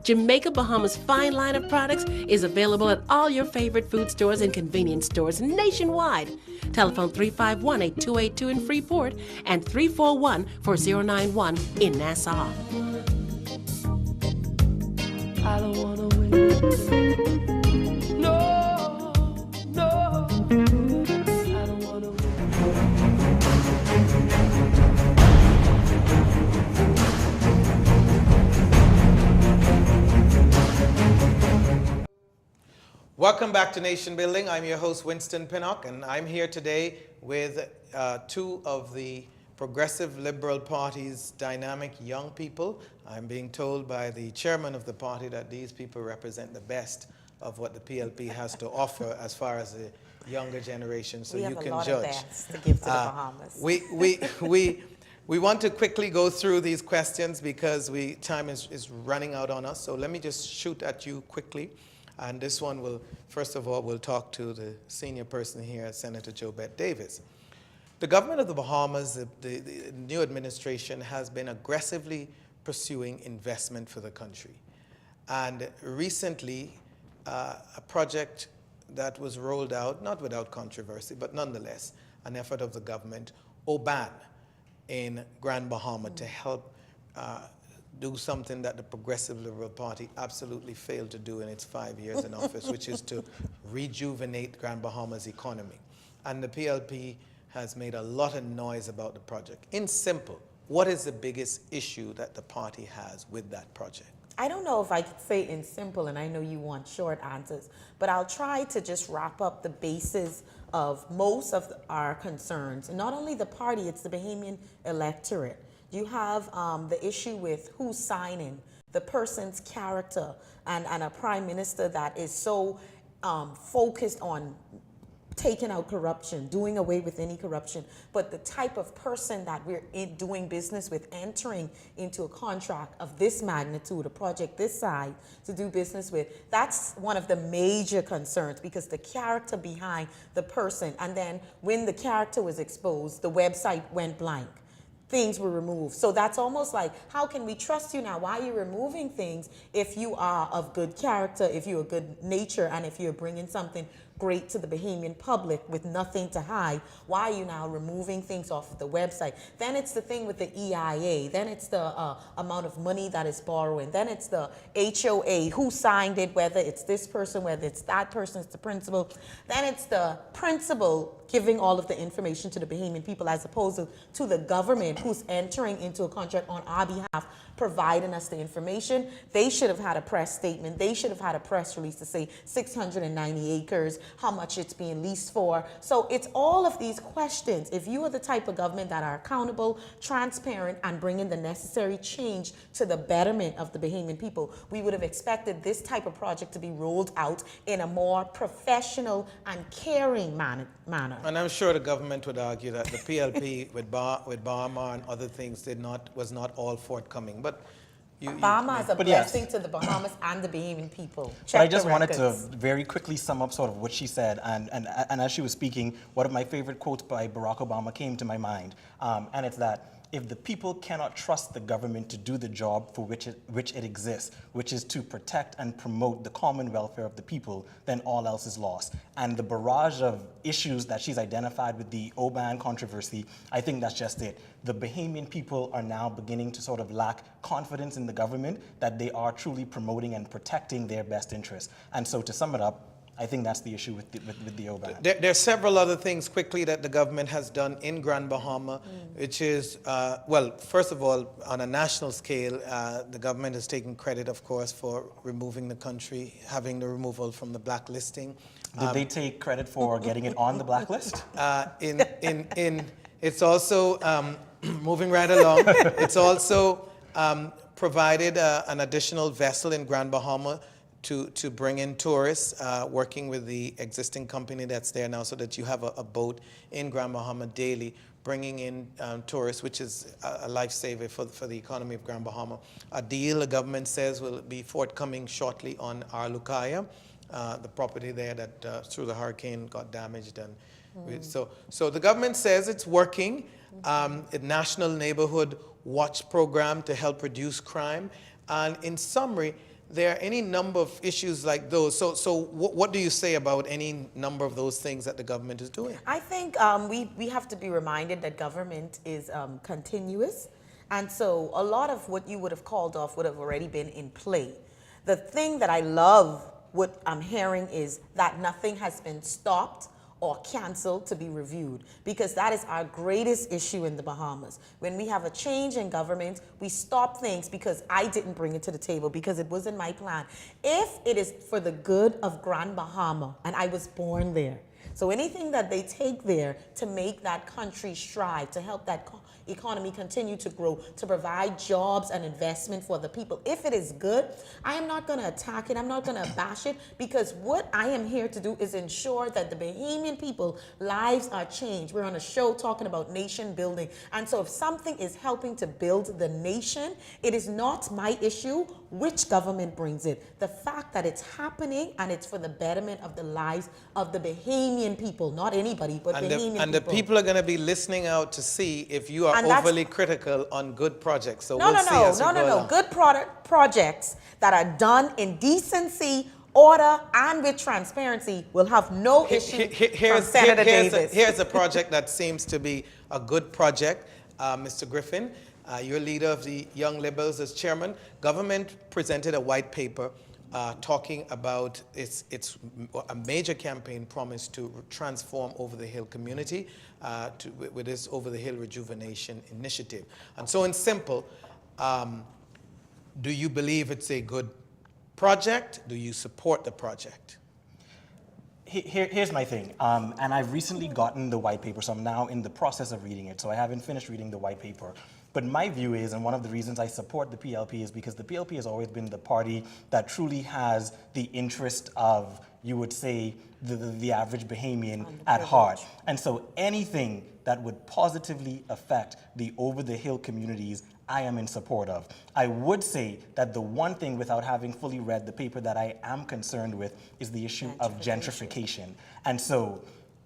Jamaica Bahamas' fine line of products is available at all your favorite food stores and convenience stores nationwide. Telephone 351-8282 in Freeport and 341-4091 in Nassau. I don't wanna win. No, I don't wanna win. Welcome back to Nation Building. I'm your host, Winston Pinnock, and I'm here today with two of the Progressive Liberal Party's dynamic young people. I'm being told by the chairman of the party that these people represent the best of what the PLP has to offer as far as the younger generation, so you can judge. We have a lot of best to give to the Bahamas. We want to quickly go through these questions because time is running out on us, so let me just shoot at you quickly. And this one will, first of all, we'll talk to the senior person here, Senator Jobeth Davis. The government of the Bahamas, the new administration, has been aggressively pursuing investment for the country. And recently, a project that was rolled out, not without controversy, but nonetheless, an effort of the government, OBAN, in Grand Bahama to help do something that the Progressive Liberal Party absolutely failed to do in its 5 years in office, which is to rejuvenate Grand Bahama's economy. And the PLP has made a lot of noise about the project. In simple, what is the biggest issue that the party has with that project? I don't know if I could say in simple, and I know you want short answers, but I'll try to just wrap up the basis of most of our concerns. And not only the party, it's the Bahamian electorate. You have the issue with who's signing, the person's character, and a prime minister that is so focused on taking out corruption, doing away with any corruption, but the type of person that we're doing business with, entering into a contract of this magnitude, a project this size to do business with, that's one of the major concerns, because the character behind the person, and then when the character was exposed, the website went blank. Things were removed. So that's almost like, how can we trust you now? Why are you removing things if you are of good character, if you're a good nature, and if you're bringing something great to the Bahamian public with nothing to hide? Why are you now removing things off of the website? Then it's the thing with the EIA. Then it's the amount of money that is borrowing. Then it's the HOA, who signed it, whether it's this person, whether it's that person, it's the principal. Then it's the principal giving all of the information to the Bahamian people, as opposed to the government who's entering into a contract on our behalf, providing us the information. They should have had a press statement. They should have had a press release to say 690 acres, how much it's being leased for. So it's all of these questions. If you are the type of government that are accountable, transparent, and bringing the necessary change to the betterment of the Bahamian people, we would have expected this type of project to be rolled out in a more professional and caring manner. And I'm sure the government would argue that the PLP with Bahama and other things was not all forthcoming. But Bahama is a blessing to the Bahamas and the Bahamian people. Check I just the wanted to records. very quickly sum up sort of what she said, and as she was speaking, one of my favorite quotes by Barack Obama came to my mind, and it's that if the people cannot trust the government to do the job for which it exists, which is to protect and promote the common welfare of the people, then all else is lost. And the barrage of issues that she's identified with the OBAN controversy, I think that's just it. The Bahamian people are now beginning to sort of lack confidence in the government that they are truly promoting and protecting their best interests. And so to sum it up, I think that's the issue with the OBAN. There are several other things quickly that the government has done in Grand Bahama, which is, well, first of all, on a national scale, the government has taken credit, of course, for removing the country, having the removal from the blacklisting. Did they take credit for getting it on the blacklist? It's also, moving right along, it's also provided an additional vessel in Grand Bahama to bring in tourists, working with the existing company that's there now, so that you have a boat in Grand Bahama daily, bringing in tourists, which is a lifesaver for the economy of Grand Bahama. A deal, the government says, will be forthcoming shortly on our Lukaya, the property there that through the hurricane got damaged. And so the government says it's working. A National Neighborhood Watch program to help reduce crime. And in summary, there are any number of issues like those. So what do you say about any number of those things that the government is doing? I think we have to be reminded that government is continuous. And so a lot of what you would have called off would have already been in play. The thing that I love, what I'm hearing, is that nothing has been stopped or canceled to be reviewed, because that is our greatest issue in the Bahamas. When we have a change in government, we stop things because I didn't bring it to the table, because it wasn't my plan. If it is for the good of Grand Bahama, and I was born there, so anything that they take there to make that country strive, to help that economy continue to grow, to provide jobs and investment for the people, if it is good, I am not going to attack it. I'm not going to bash it, because what I am here to do is ensure that the Bahamian people lives are changed. We're on a show talking about nation building. And so if something is helping to build the nation, it is not my issue which government brings it. The fact that it's happening and it's for the betterment of the lives of the Bahamian people, not anybody, but Bahamian people. And the people are going to be listening out to see if you are overly critical on good projects. So we'll see as we go along. Good projects that are done in decency, order, and with transparency will have no issue from Senator Davis. Here's a project that seems to be a good project, Mr. Griffin. You're leader of the Young Liberals as chairman. Government presented a white paper talking about a major campaign promise to transform Over the Hill community with this Over the Hill Rejuvenation Initiative. And so in simple, do you believe it's a good project? Do you support the project? Here's my thing, and I've recently gotten the white paper, so I'm now in the process of reading it, so I haven't finished reading the white paper. But my view is, and one of the reasons I support the PLP is because the PLP has always been the party that truly has the interest of, you would say, the average Bahamian at heart. And so anything that would positively affect the over-the-hill communities, I am in support of. I would say that the one thing, without having fully read the paper, that I am concerned with is the issue of gentrification. And so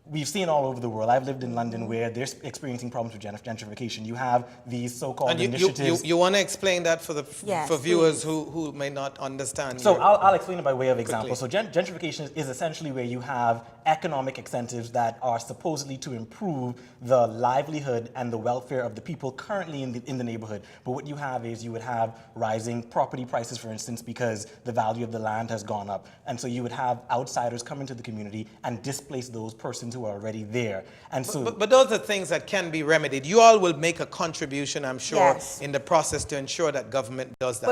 we've seen all over the world. I've lived in London where they're experiencing problems with gentrification. You have these so-called initiatives. You want to explain that for viewers who may not understand? So I'll explain it by way of example. So gentrification is essentially where you have economic incentives that are supposedly to improve the livelihood and the welfare of the people currently in the neighborhood. But what you have is you would have rising property prices, for instance, because the value of the land has gone up. And so you would have outsiders come into the community and displace those persons who are already there. And so, but those are things that can be remedied. You all will make a contribution, I'm sure, in the process to ensure that government does that.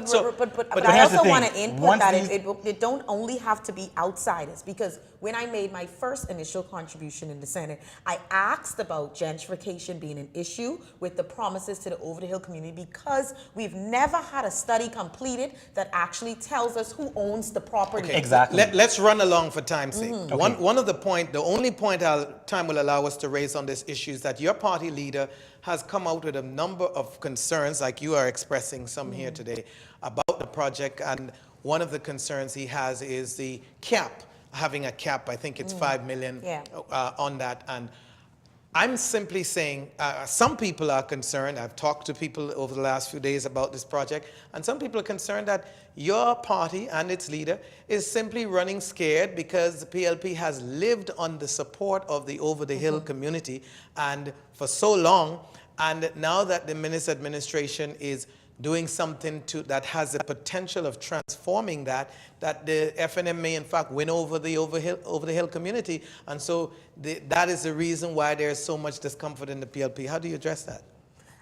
But I also want to input that it don't only have to be outsiders, because when I made my first initial contribution in the Senate, I asked about gentrification being an issue with the promises to the over-the-hill community, because we've never had a study completed that actually tells us who owns the property. Okay. Exactly. Let's run along for time's sake. Okay. One of the the only point time will allow us to raise on this issue is that your party leader has come out with a number of concerns, like you are expressing some here today, about the project. And one of the concerns he has is the cap, having a cap. I think it's 5 million on that. And I'm simply saying, some people are concerned. I've talked to people over the last few days about this project, and some people are concerned that your party and its leader is simply running scared because the PLP has lived on the support of the over-the-hill community and for so long, and now that the Minister administration is doing something that has the potential of transforming that the FNM may in fact win over the over-the-hill community, and so that is the reason why there's so much discomfort in the PLP. How do you address that?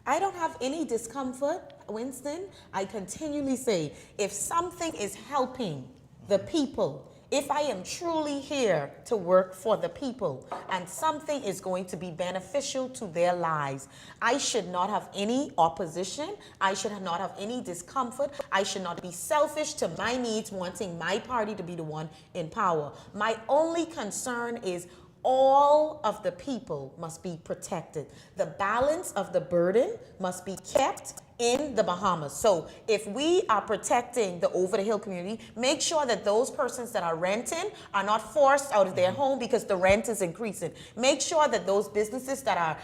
I don't have any discomfort, Winston. I continually say, if something is helping the people, if I am truly here to work for the people and something is going to be beneficial to their lives, I should not have any opposition. I should not have any discomfort. I should not be selfish to my needs, wanting my party to be the one in power. My only concern is all of the people must be protected. The balance of the burden must be kept in the Bahamas. So if we are protecting the over-the-hill community, make sure that those persons that are renting are not forced out of their home because the rent is increasing. Make sure that those businesses that are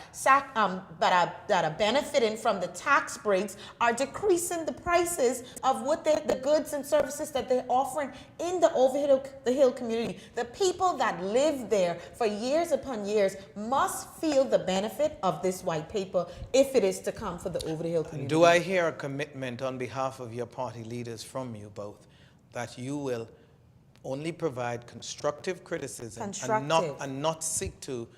benefiting from the tax breaks are decreasing the prices of what the goods and services that they're offering in the over-the-hill community. The people that live there for years upon years must feel the benefit of this white paper if it is to come for the over-the-hill community. Do I hear a commitment on behalf of your party leaders from you both that you will only provide constructive criticism and not seek to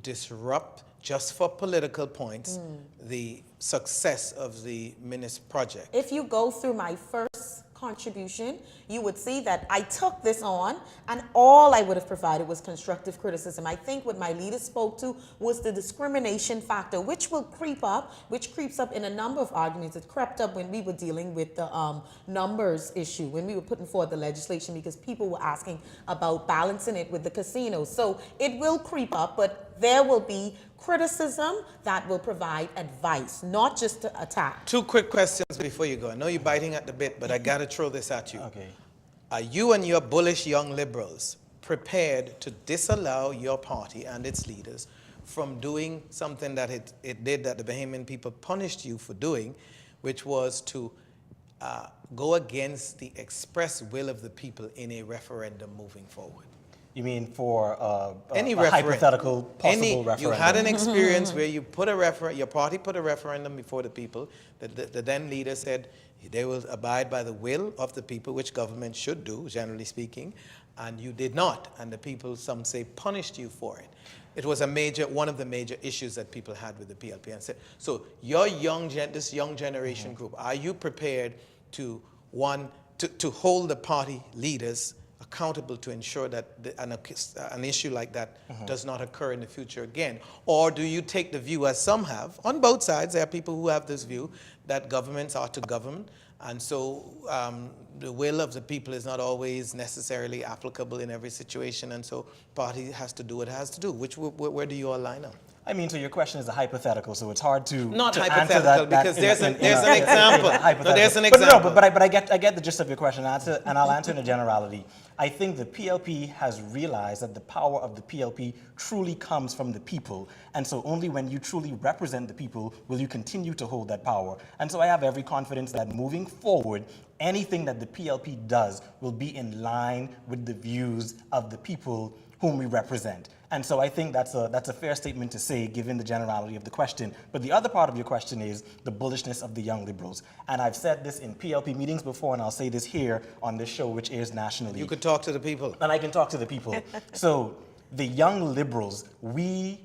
disrupt, just for political points, the success of the Minis project? If you go through my first contribution, you would see that I took this on and all I would have provided was constructive criticism. I think what my leader spoke to was the discrimination factor, which creeps up in a number of arguments. It crept up when we were dealing with the numbers issue, when we were putting forward the legislation, because people were asking about balancing it with the casinos. So it will creep up, but there will be criticism that will provide advice, not just to attack. 2 quick questions before you go. I know you're biting at the bit, but I got to throw this at you. Okay. Are you and your bullish young liberals prepared to disallow your party and its leaders from doing something that it did that the Bahamian people punished you for doing, which was to go against the express will of the people in a referendum moving forward? You mean for any a hypothetical possible referendum? You had an experience where you put your party put a referendum before the people. The then leader said they will abide by the will of the people, which government should do, generally speaking, and you did not. And the people, some say, punished you for it. It was one of the major issues that people had with the PLP. And said, so this young generation group, are you prepared to hold the party leaders accountable to ensure that an issue like that does not occur in the future again? Or do you take the view, as some have, on both sides, there are people who have this view, that governments are to govern, and so the will of the people is not always necessarily applicable in every situation, and so party has to do what it has to do. Where do you all line up? I mean, so your question is a hypothetical, so it's hard to not to hypothetical answer that because there's an example. No, there's an example. But I get the gist of your question, and I'll answer in a generality. I think the PLP has realized that the power of the PLP truly comes from the people, and so only when you truly represent the people will you continue to hold that power. And so I have every confidence that moving forward, anything that the PLP does will be in line with the views of the people whom we represent. And so I think that's a fair statement to say, given the generality of the question. But the other part of your question is the bullishness of the young liberals. And I've said this in PLP meetings before, and I'll say this here on this show, which airs nationally. You could talk to the people. And I can talk to the people. So the young liberals, we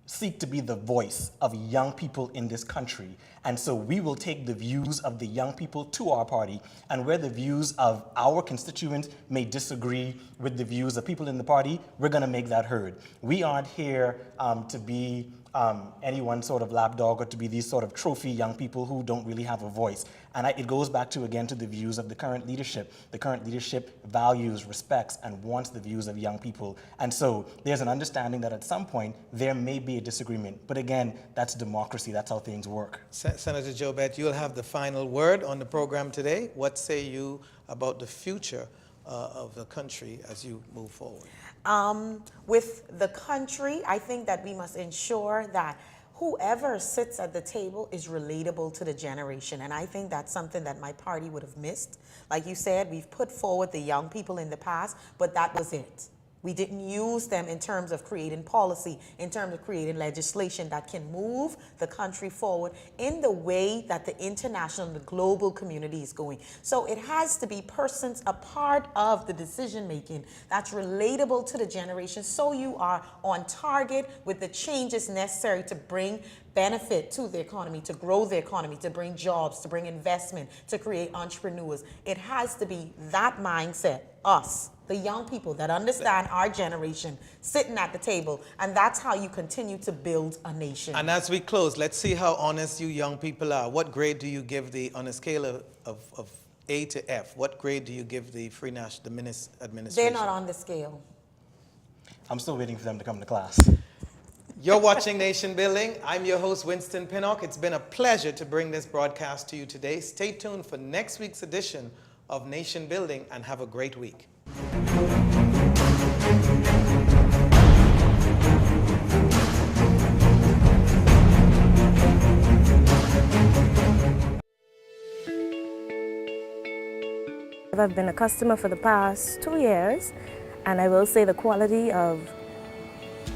seek to be the voice of young people in this country. And so we will take the views of the young people to our party, and where the views of our constituents may disagree with the views of people in the party, we're going to make that heard. We aren't here to be any sort of lapdog or to be these sort of trophy young people who don't really have a voice. And it goes back again to the views of the current leadership. The current leadership values, respects, and wants the views of young people. And so there's an understanding that at some point there may be a disagreement. But again, that's democracy. That's how things work. Senator Jobeth, you'll have the final word on the program today. What say you about the future of the country as you move forward? With the country, I think that we must ensure that whoever sits at the table is relatable to the generation. And I think that's something that my party would have missed. Like you said, we've put forward the young people in the past, but that was it. We didn't use them in terms of creating policy, in terms of creating legislation that can move the country forward in the way that the international and the global community is going. So it has to be persons a part of the decision making that's relatable to the generation, so you are on target with the changes necessary to bring benefit to the economy, to grow the economy, to bring jobs, to bring investment, to create entrepreneurs. It has to be that mindset, us, the young people that understand our generation, sitting at the table, and that's how you continue to build a nation. And as we close, let's see how honest you young people are. What grade do you give on a scale of A to F? What grade do you give the Free National Administration? They're not on the scale. I'm still waiting for them to come to class. You're watching Nation Building. I'm your host, Winston Pinnock. It's been a pleasure to bring this broadcast to you today. Stay tuned for next week's edition of Nation Building, and have a great week. I've been a customer for the past 2 years, and I will say the quality of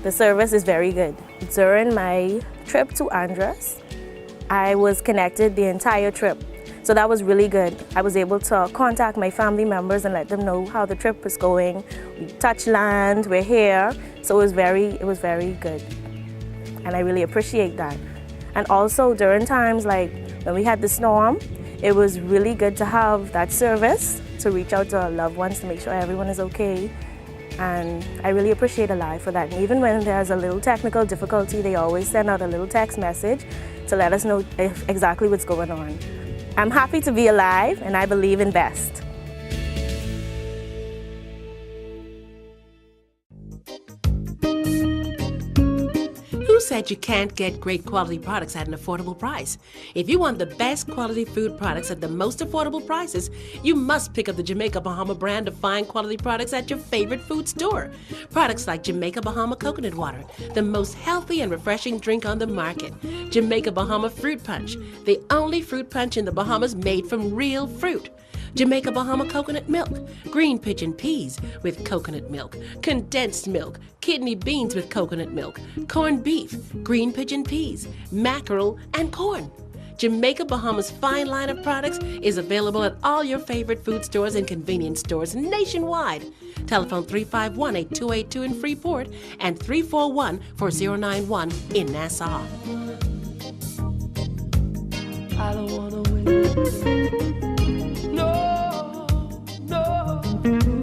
the service is very good. During my trip to Andros, I was connected the entire trip. So that was really good. I was able to contact my family members and let them know how the trip was going. We touched land, we're here. So it was very good. And I really appreciate that. And also during times like when we had the storm, it was really good to have that service to reach out to our loved ones to make sure everyone is okay. And I really appreciate Alive for that. And even when there's a little technical difficulty, they always send out a little text message to let us know exactly what's going on. I'm happy to be alive, and I believe in best. Who said you can't get great quality products at an affordable price? If you want the best quality food products at the most affordable prices, you must pick up the Jamaica Bahama brand of fine quality products at your favorite food store. Products like Jamaica Bahama Coconut Water, the most healthy and refreshing drink on the market. Jamaica Bahama Fruit Punch, the only fruit punch in the Bahamas made from real fruit. Jamaica Bahama coconut milk, green pigeon peas with coconut milk, condensed milk, kidney beans with coconut milk, corned beef, green pigeon peas, mackerel, and corn. Jamaica Bahamas' fine line of products is available at all your favorite food stores and convenience stores nationwide. Telephone 351-8282 in Freeport and 341-4091 in Nassau. I don't wanna win. No, no.